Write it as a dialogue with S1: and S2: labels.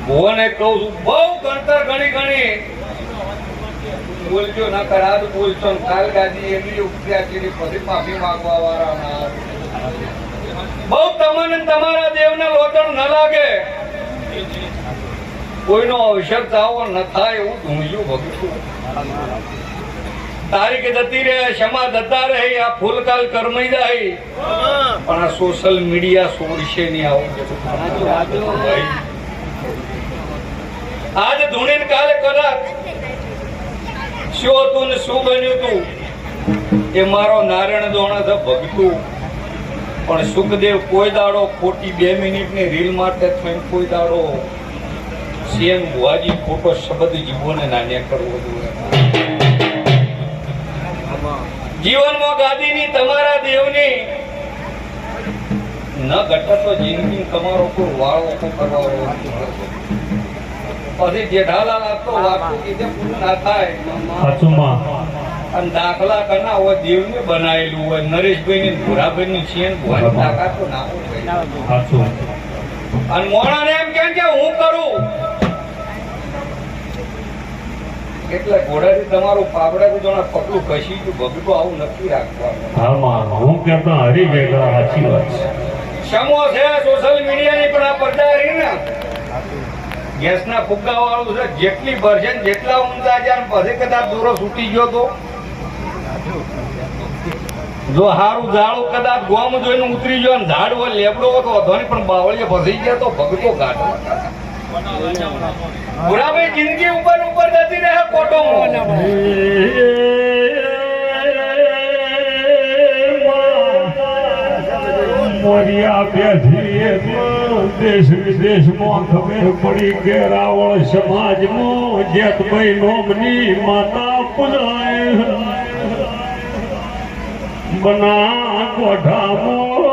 S1: ભુવને કહું છું બહુ ગણતર ગણી બોલજો ના કરાદ બોલશો કાલ ગાદી એમની ઉપદ્યાચીની પછી માફી માંગવા વાળા બહુ તમને તમારા દેવને લોટણ ન લાગે કોઈનો અવસર તાવો ન થાય એવું ઢૂંઢ્યું ભગતું તારીખ જતી રહે ક્ષમા જતા રહે આ ફૂલકાલ કરમાઈ જાય પણ આ સોશિયલ મીડિયા છોડશે નહીં આવું આજ ધૂણીને કાલે કદાચ શું હતું ને શું બન્યું હતું એ મારો નારાયણ દોણા છે ભગતું પણ સુખદેવ કોઈ દાડો ખોટી 2 મિનિટની રીલ માટે કોઈ દાડો સીએમ ભુવાજી ખોટો શબ્દ જીવોને નાન્યા કરવો જોઈએ જીવનમાં ગાદીની તમારા દેવની ન ઘટે તો જિંદગી તમારો કોઈ વાળો કરવા પછી જેઠાલાલ આપતો વાતું કીધે પૂરું ના થાય અને દાખલા કરના હોય દેવને બનાવેલું હોય નરેશભાઈ ની ભૂરાભાઈ ની છે ભુવાની તાકાત તો ના હોય અને મોણાને એમ કે હું કરું એટલે ઘોડાથી તમારું પાવડા જોણા પગલું કશી ગયું ભગતો આવું નથી રાખવાનું
S2: હું કેતો હરી ગયેલા સાચી વાત છે
S1: સમો છે સોશિયલ મીડિયાની પણ આ પડદા રહી ને ગેસના ફુગ્ગા વાળું છે જેટલી ભરશે જેટલા ઊંધા જાય પછી કદાચ દોરો છૂટી ગયો તો જો હારું ઝાડું કદાચ ગોમ જોઈને ઉતરી ગયો ને ઝાડ હોય લેબડો હતો અધોની પણ બાવળીએ ફસી ગયા તો ભગતો ગાઢો ભુરાભાઈ જિંદગી ઉપર જતી રહે કોટો
S2: મોરિયા બેઠી દેશ વિદેશમાં ખબર પડી કે રાવણ સમાજમાં જેતભાઈ નોમની માતા પૂજાય બના કોઠામાં